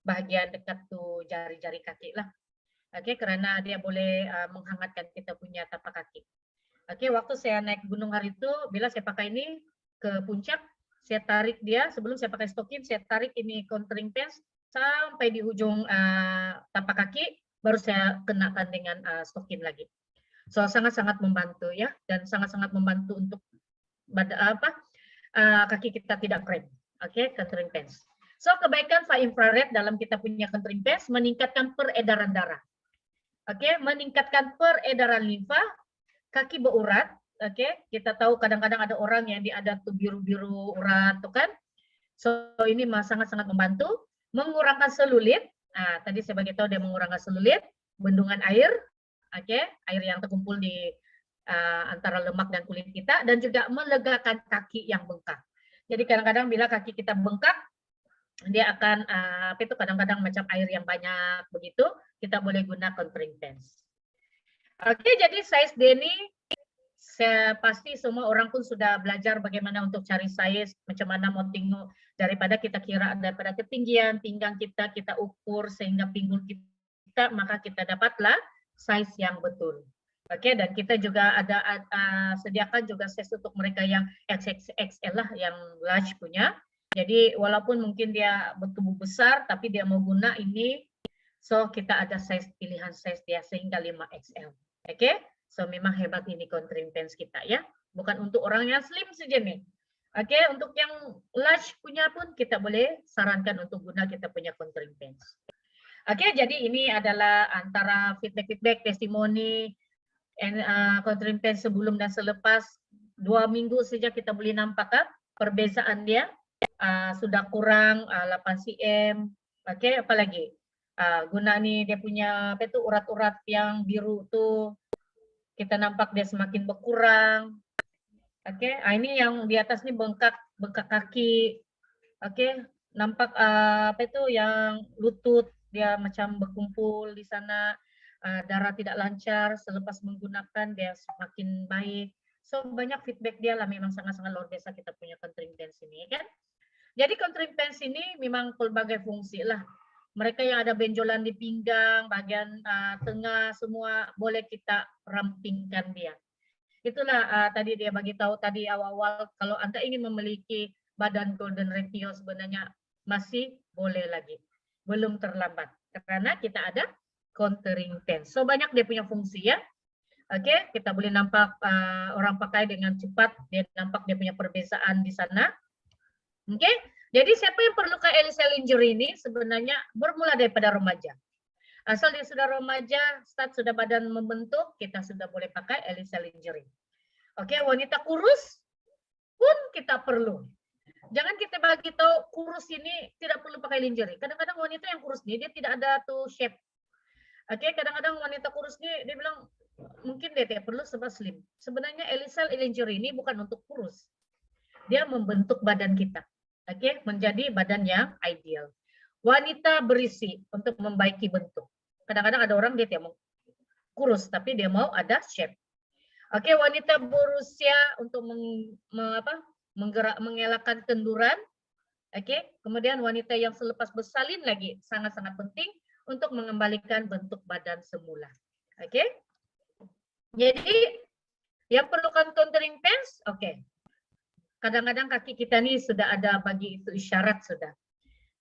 bagian dekat tuh jari-jari kaki lah. Oke, karena dia boleh menghangatkan kita punya tapak kaki. Oke, waktu saya naik gunung hari itu, bila saya pakai ini ke puncak, saya tarik dia sebelum saya pakai stokin, saya tarik ini contouring pens sampai di ujung tapak kaki, baru saya kenakan dengan stokin lagi. So sangat-sangat membantu ya, dan sangat-sangat membantu untuk kaki kita tidak kram. Oke, contouring pens. So kebaikan far infrared dalam kita punya contouring pens meningkatkan peredaran darah. Oke, meningkatkan peredaran limfa, kaki berurat. Oke, kita tahu kadang-kadang ada orang yang dia ada tuh biru-biru urat tuh kan. So ini sangat-sangat membantu mengurangkan selulit. Tadi saya bagi tahu dia mengurangkan selulit, bendungan air, oke, air yang terkumpul di antara lemak dan kulit kita, dan juga melegakan kaki yang bengkak. Jadi kadang-kadang bila kaki kita bengkak, dia akan kadang-kadang macam air yang banyak begitu, kita boleh guna contouring pens. Oke, jadi size D ini saya pasti semua orang pun sudah belajar bagaimana untuk cari size, macam mana mau tengok daripada kita kira daripada ketinggian pinggang kita ukur sehingga pinggul kita, maka kita dapatlah size yang betul. Oke, dan kita juga ada sediakan juga size untuk mereka yang XXXL lah, yang large punya. Jadi walaupun mungkin dia bertubuh besar, tapi dia mau guna ini, so kita ada size pilihan size dia sehingga 5XL. Oke, so memang hebat ini contouring pens kita ya. Bukan untuk orang yang slim saja nih. Oke, untuk yang large punya pun kita boleh sarankan untuk guna kita punya contouring pens. Oke, jadi ini adalah antara feedback testimoni contouring pens sebelum dan selepas. 2 minggu saja kita boleh nampak perbezaan dia sudah kurang 8 cm. Oke, apalagi guna nih dia punya urat-urat yang biru tuh kita nampak dia semakin berkurang. Oke, ini yang di atas nih bengkak kaki. Oke, nampak yang lutut dia macam berkumpul di sana, darah tidak lancar, selepas menggunakan dia semakin baik. So banyak feedback dia lah, memang sangat-sangat luar biasa kita punya contouring pens ini kan. Jadi contouring pens ini memang pelbagai fungsi lah. Mereka yang ada benjolan di pinggang, bagian tengah, semua boleh kita rampingkan dia. Itulah tadi dia bagi tahu tadi awal-awal, kalau Anda ingin memiliki badan golden ratio sebenarnya masih boleh lagi. Belum terlambat. Karena kita ada contouring pens. So banyak dia punya fungsi ya. Oke, kita boleh nampak orang pakai dengan cepat, dia nampak dia punya perbezaan di sana. Oke, jadi siapa yang perlu ke Elisa Lingerie ini sebenarnya bermula daripada remaja. Asal dia sudah remaja, start sudah badan membentuk, kita sudah boleh pakai Elisa Lingerie. Oke, wanita kurus pun kita perlu. Jangan kita bagi tahu kurus ini tidak perlu pakai lingerie. Kadang-kadang wanita yang kurus ini dia tidak ada tuh shape. Oke, kadang-kadang wanita kurus ini dia bilang mungkin dia tidak perlu sebab slim. Sebenarnya Elisa Lingerie ini bukan untuk kurus. Dia membentuk badan kita. Oke, menjadi badan yang ideal. Wanita berisi untuk membaiki bentuk. Kadang-kadang ada orang dia tidak mau kurus, tapi dia mau ada shape. Oke, wanita berusia untuk mengelakkan kenduran. Oke, kemudian wanita yang selepas bersalin lagi sangat-sangat penting untuk mengembalikan bentuk badan semula. Oke, jadi yang perlukan contouring pants, oke. Kadang-kadang kaki kita nih sudah ada bagi itu isyarat sudah.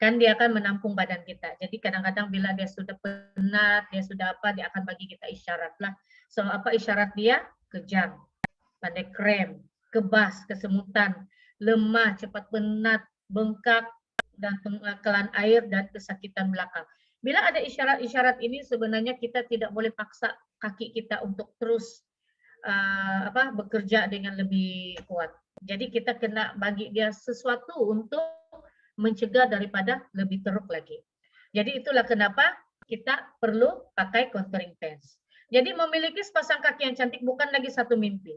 Kan dia akan menampung badan kita. Jadi kadang-kadang bila dia sudah penat, dia sudah apa, dia akan bagi kita isyarat lah. So apa isyarat dia? Kejang, pandai krem, kebas, kesemutan, lemah, cepat penat, bengkak, dan pengakalan air dan kesakitan belakang. Bila ada isyarat-isyarat ini sebenarnya kita tidak boleh paksa kaki kita untuk terus bekerja dengan lebih kuat. Jadi kita kena bagi dia sesuatu untuk mencegah daripada lebih teruk lagi. Jadi itulah kenapa kita perlu pakai contouring pants. Jadi memiliki sepasang kaki yang cantik bukan lagi satu mimpi.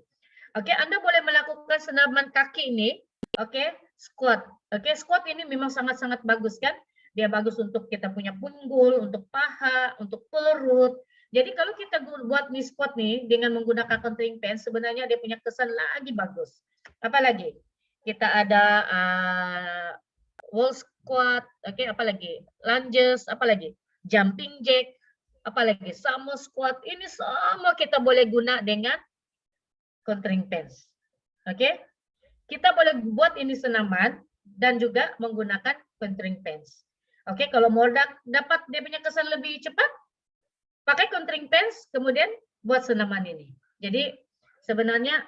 Oke, Anda boleh melakukan senaman kaki ini, oke, squat. Oke, squat ini memang sangat-sangat bagus kan? Dia bagus untuk kita punya punggul, untuk paha, untuk perut. Jadi kalau kita buat nih squat nih dengan menggunakan contouring pants, sebenarnya dia punya kesan lagi bagus. Apalagi kita ada wall squat, oke, apalagi lunges, apalagi jumping jack, apalagi sumo squat. Ini semua kita boleh guna dengan contouring pants. Oke, kita boleh buat ini senaman dan juga menggunakan contouring pants. Oke, kalau mau dapat dia punya kesan lebih cepat, pakai contouring pants, kemudian buat senaman ini. Jadi sebenarnya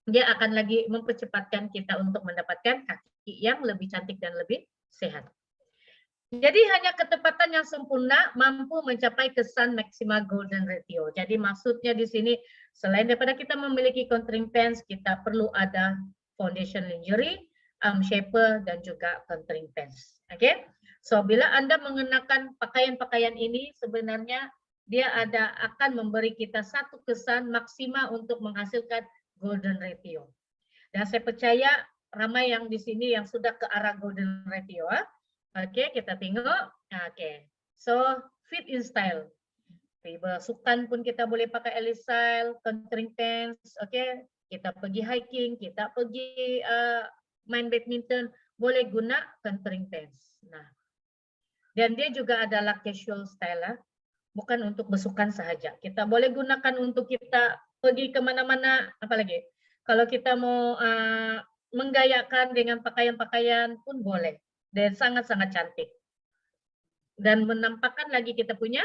dia akan lagi mempercepatkan kita untuk mendapatkan kaki yang lebih cantik dan lebih sehat. Jadi hanya ketepatan yang sempurna mampu mencapai kesan maksimal golden ratio. Jadi maksudnya di sini selain daripada kita memiliki contouring pants, kita perlu ada foundation lingerie, arm shaper, dan juga contouring pants. Oke, so bila Anda mengenakan pakaian-pakaian ini sebenarnya dia akan memberi kita satu kesan maksimal untuk menghasilkan golden ratio. Dan saya percaya ramai yang di sini yang sudah ke arah golden ratio. Oke, kita tengok. Oke, so fit in style. Bersukan pun kita boleh pakai Alice style, contouring pants. Oke, kita pergi hiking, kita pergi main badminton, boleh guna contouring pants. Nah, dan dia juga adalah casual style, bukan untuk bersukan sahaja. Kita boleh gunakan untuk kita pergi kemana-mana, apalagi kalau kita mau menggayakan dengan pakaian-pakaian pun boleh, dan sangat-sangat cantik. Dan menampakkan lagi kita punya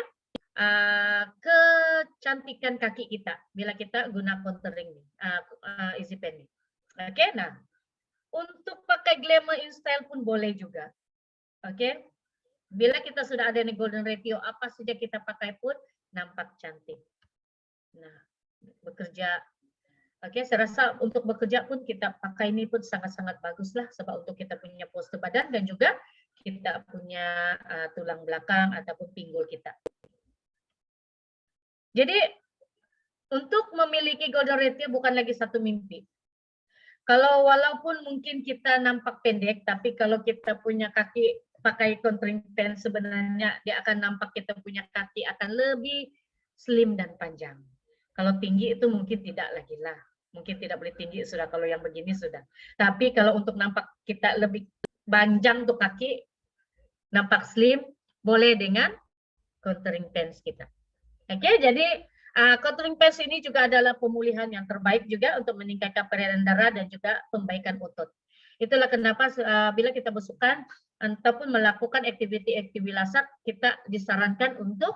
kecantikan kaki kita bila kita guna contouring easy pen. Oke, nah untuk pakai glamour in style pun boleh juga. Oke, bila kita sudah ada nih golden ratio, apa saja kita pakai pun nampak cantik. Nah, bekerja, oke, saya rasa untuk bekerja pun kita pakai ini pun sangat-sangat bagus lah, sebab untuk kita punya postur badan dan juga kita punya tulang belakang ataupun pinggul kita. Jadi untuk memiliki golden ratio bukan lagi satu mimpi. Kalau walaupun mungkin kita nampak pendek, tapi kalau kita punya kaki pakai contouring pants sebenarnya dia akan nampak kita punya kaki akan lebih slim dan panjang. Kalau tinggi itu mungkin tidak lagi lah. Mungkin tidak boleh tinggi sudah kalau yang begini sudah. Tapi kalau untuk nampak kita lebih panjang untuk kaki, nampak slim, boleh dengan contouring pants kita. Oke, jadi contouring pants ini juga adalah pemulihan yang terbaik juga untuk meningkatkan peredaran darah dan juga pembaikan otot. Itulah kenapa bila kita bersukan ataupun melakukan aktiviti-aktiviti lasak, kita disarankan untuk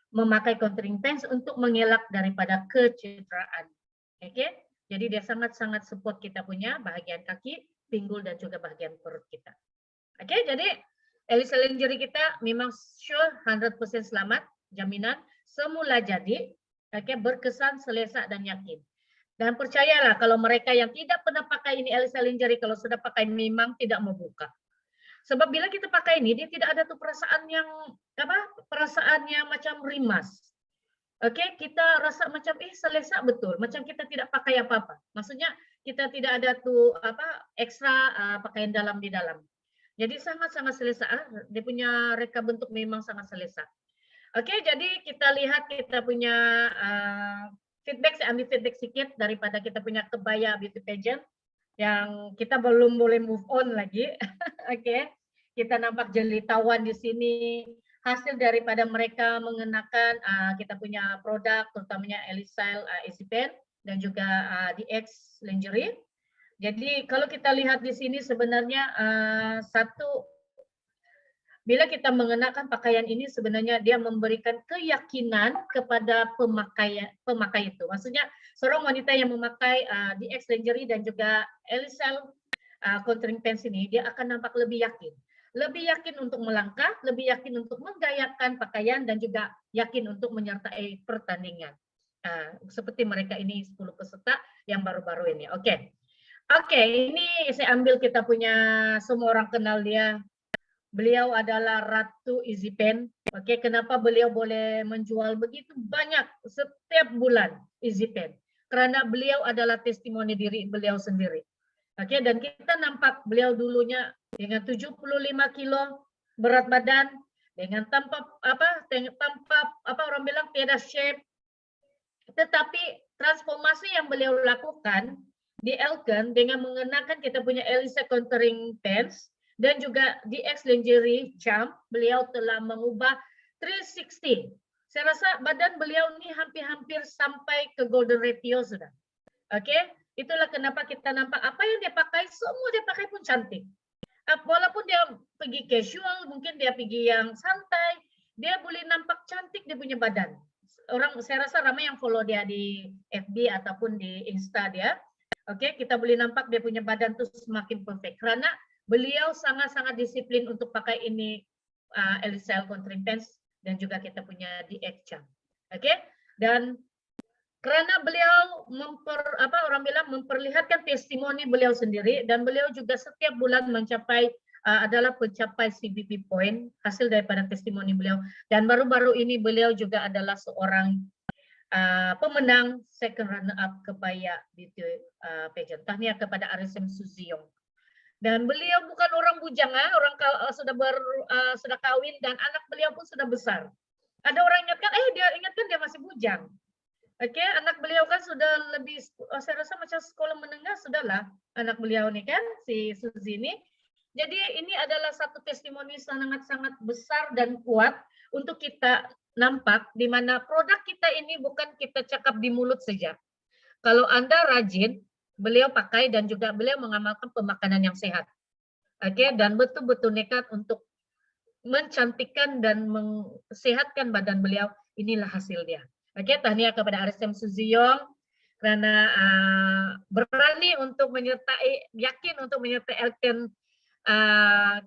memakai contouring pants untuk mengelak daripada kecederaan. Oke, jadi dia sangat-sangat support kita punya bahagian kaki, pinggul dan juga bahagian perut kita. Oke, jadi Alice lingerie kita memang sure 100% selamat, jaminan semula jadi, oke, berkesan, selesa dan yakin. Dan percayalah kalau mereka yang tidak pernah pakai ini Alice lingerie, kalau sudah pakai memang tidak mau buka. Sebab bila kita pakai ini, dia tidak ada tuh perasaan yang perasaannya macam rimas. Oke, kita rasa macam selesa betul, macam kita tidak pakai apa-apa. Maksudnya kita tidak ada tuh ekstra pakaian dalam di dalam. Jadi sangat-sangat selesa. Dia punya reka bentuk memang sangat selesa. Oke, jadi kita lihat kita punya feedback. Saya ambil feedback sedikit daripada kita punya kebaya beauty pageant. yang kita belum boleh move on lagi. Oke, kita nampak jelitauan di sini. Hasil daripada mereka mengenakan kita punya produk, terutamanya Elisyle Easy Pen dan juga DX lingerie. Jadi kalau kita lihat di sini sebenarnya bila kita mengenakan pakaian ini sebenarnya dia memberikan keyakinan kepada pemakai itu. Maksudnya seorang wanita yang memakai DX lingerie dan juga Elisyle contouring pants ini, dia akan nampak lebih yakin. Lebih yakin untuk melangkah, lebih yakin untuk menggayakan pakaian, dan juga yakin untuk menyertai pertandingan. Seperti mereka ini 10 peserta yang baru-baru ini. Oke, ini saya ambil kita punya, semua orang kenal dia. Beliau adalah Ratu Easy Pen. Oke, kenapa beliau boleh menjual begitu banyak setiap bulan Easy Pen? Karena beliau adalah testimoni diri beliau sendiri. Oke, dan kita nampak beliau dulunya dengan 75 kilo berat badan, dengan tanpa orang bilang tiada shape. Tetapi transformasi yang beliau lakukan di Elken dengan mengenakan kita punya Elisyle contouring pants dan juga DX lingerie jump, beliau telah mengubah 360. Saya rasa badan beliau ini hampir-hampir sampai ke golden ratio sudah. Oke, itulah kenapa kita nampak apa yang dia pakai, semua dia pakai pun cantik. Walaupun dia pergi casual, mungkin dia pergi yang santai, dia boleh nampak cantik dia punya badan. Saya rasa ramai yang follow dia di FB ataupun di Insta dia. Oke, kita boleh nampak dia punya badan tuh semakin perfect karena beliau sangat-sangat disiplin untuk pakai ini Elisyle contouring pants dan juga kita punya DX jump. Oke, dan karena beliau memperlihatkan testimoni beliau sendiri, dan beliau juga setiap bulan mencapai adalah pencapai CBP point hasil daripada testimoni beliau, dan baru-baru ini beliau juga adalah seorang pemenang second runner up kebaya beauty pageant. Tahniah kepada RSM Suziong. Dan beliau bukan orang bujang, sudah kawin dan anak beliau pun sudah besar. Ada orang ingatkan, dia ingatkan dia masih bujang. Oke, anak beliau kan sudah lebih, saya rasa macam sekolah menengah sudahlah anak beliau nih kan, si Suzy ini. Jadi ini adalah satu testimoni sangat-sangat besar dan kuat untuk kita nampak di mana produk kita ini bukan kita cakap di mulut saja. Kalau Anda rajin, beliau pakai dan juga beliau mengamalkan pemakanan yang sehat. Oke, dan betul-betul nekat untuk mencantikkan dan mensehatkan badan beliau, inilah hasil dia. Oke, tahniah kepada RSM Suziong karena berani untuk menyertai, yakin untuk menyertai Elken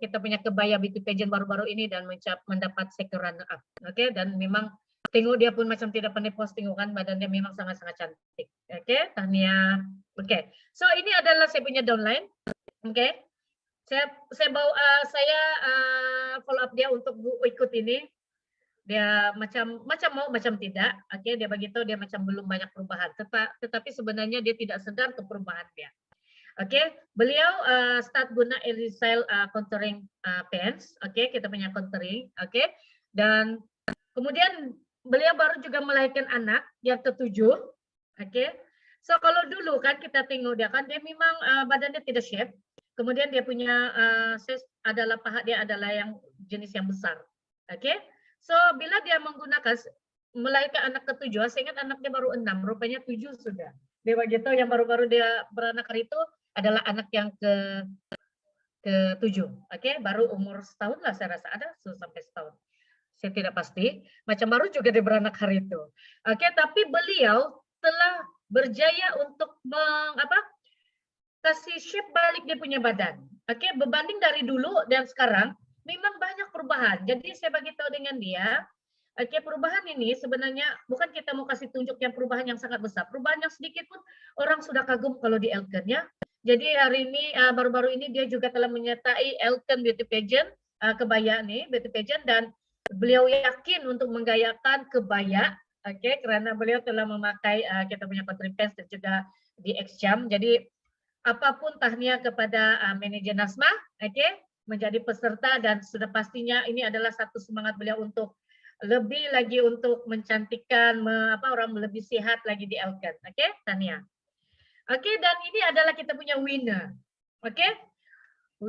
kita punya kebaya beauty pageant baru-baru ini dan mendapat second runner up. Oke, dan memang tengok dia pun macam tidak pandai posting kan, badannya memang sangat-sangat cantik. Oke, tahniah. Oke, so ini adalah saya punya downline. Oke, saya follow up dia untuk ikut ini. Dia macam mau macam tidak. Oke, dia begitu, dia macam belum banyak perubahan, tetapi sebenarnya dia tidak sedar ke perubahan dia. Oke, beliau start guna Elisyle contouring pants. Oke, kita punya contouring. Oke, dan kemudian beliau baru juga melahirkan anak yang ketujuh. Oke, so kalau dulu kan kita tengok dia kan, dia memang badannya tidak shape. Kemudian dia punya adalah paha dia adalah yang jenis yang besar. Oke. So, bila dia menggunakan melahirkan anak ketujuh, saya ingat anaknya baru 6, rupanya 7 sudah. Dia begitu, yang baru-baru dia beranak hari itu adalah anak yang ke-7. Oke, baru umur setahun lah saya rasa, ada sampai setahun. Saya tidak pasti, macam baru juga dia beranak hari itu. Oke, tapi beliau telah berjaya untuk kasih shape balik dia punya badan. Oke, berbanding dari dulu dan sekarang, memang banyak perubahan. Jadi saya bagi tahu dengan dia, oke, perubahan ini sebenarnya bukan kita mau kasih tunjuk yang perubahan yang sangat besar. Perubahan yang sedikit pun orang sudah kagum kalau di Elken ya. Jadi hari ini baru-baru ini dia juga telah menyertai Elken Beauty Pageant, kebaya nih Beauty Pageant, dan beliau yakin untuk menggayakan kebaya, oke, karena beliau telah memakai kita punya contouring pants dan juga DX jump. Jadi apapun tahniah kepada manajer Nasma, oke, menjadi peserta, dan sudah pastinya ini adalah satu semangat beliau untuk lebih lagi untuk mencantikkan orang lebih sehat lagi di Elken. Oke, tahniah. Oke, dan ini adalah kita punya winner. Oke,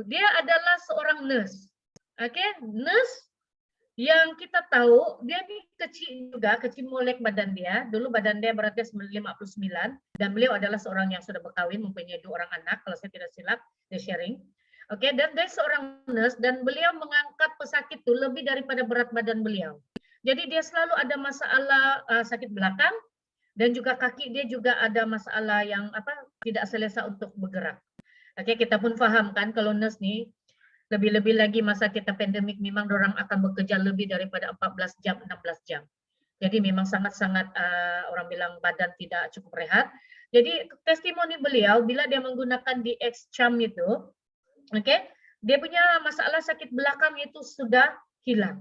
dia adalah seorang nurse. Oke, nurse yang kita tahu dia ini kecil juga, kecil molek badan dia. Dulu badan dia beratnya 59 dan beliau adalah seorang yang sudah berkawin, mempunyai 2 orang anak kalau saya tidak silap, dia sharing. Oke, dan dia seorang nurse dan beliau mengangkat pesakit itu lebih daripada berat badan beliau. Jadi dia selalu ada masalah sakit belakang dan juga kaki dia juga ada masalah yang tidak selesa untuk bergerak. Oke, kita pun paham kan kalau nurse nih lebih-lebih lagi masa kita pandemik memang orang akan bekerja lebih daripada 14 jam, 16 jam. Jadi memang sangat-sangat orang bilang badan tidak cukup rehat. Jadi testimoni beliau bila dia menggunakan DX Charm itu, oke, dia punya masalah sakit belakang itu sudah hilang.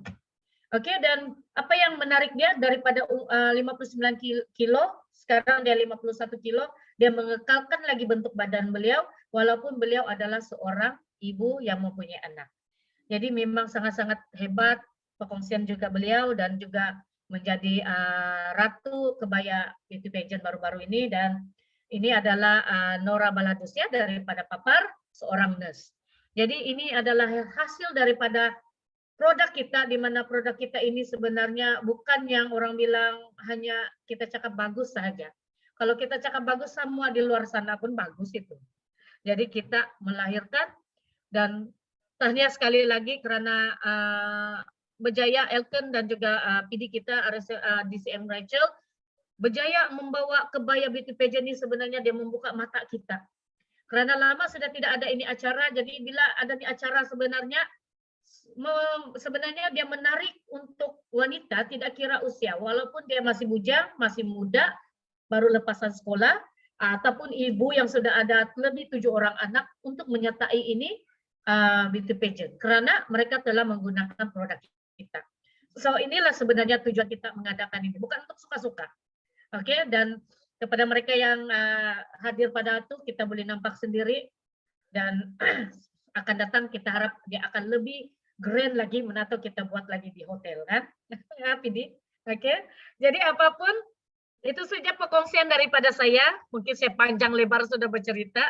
Oke, dan apa yang menarik dia daripada 59 kilo, sekarang dia 51 kilo, dia mengekalkan lagi bentuk badan beliau, walaupun beliau adalah seorang ibu yang mempunyai anak. Jadi memang sangat-sangat hebat perkongsian juga beliau dan juga menjadi ratu kebaya beauty pageant baru-baru ini, dan ini adalah Nora Baladus ya daripada Papar, seorang nurse. Jadi ini adalah hasil daripada produk kita, di mana produk kita ini sebenarnya bukan yang orang bilang hanya kita cakap bagus saja. Kalau kita cakap bagus, semua di luar sana pun bagus itu. Jadi kita melahirkan, dan tahniah sekali lagi karena berjaya Elken dan juga PD kita DCM Rachel berjaya membawa kebaya beauty pageant ini. Sebenarnya dia membuka mata kita. Karena lama sudah tidak ada ini acara, jadi bila ada ini acara sebenarnya dia menarik untuk wanita tidak kira usia, walaupun dia masih bujang, masih muda, baru lepasan sekolah, ataupun ibu yang sudah ada lebih 7 orang anak untuk menyertai ini beauty pageant karena mereka telah menggunakan produk kita. So inilah sebenarnya tujuan kita mengadakan ini, bukan untuk suka-suka. Oke, dan kepada mereka yang hadir pada itu, kita boleh nampak sendiri, dan akan datang kita harap dia akan lebih grand lagi, menato kita buat lagi di hotel kan. PD. Oke. Jadi apapun itu saja perkongsian daripada saya. Mungkin saya panjang lebar sudah bercerita.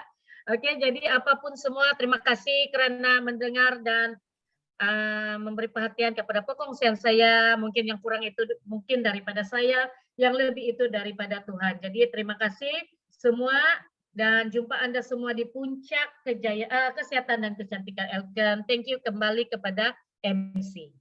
Oke, jadi apapun semua terima kasih karena mendengar dan memberi perhatian kepada perkongsian saya. Mungkin yang kurang itu mungkin daripada saya, yang lebih itu daripada Tuhan. Jadi terima kasih semua dan jumpa Anda semua di puncak kesehatan dan kecantikan Elken. Thank you, kembali kepada MC.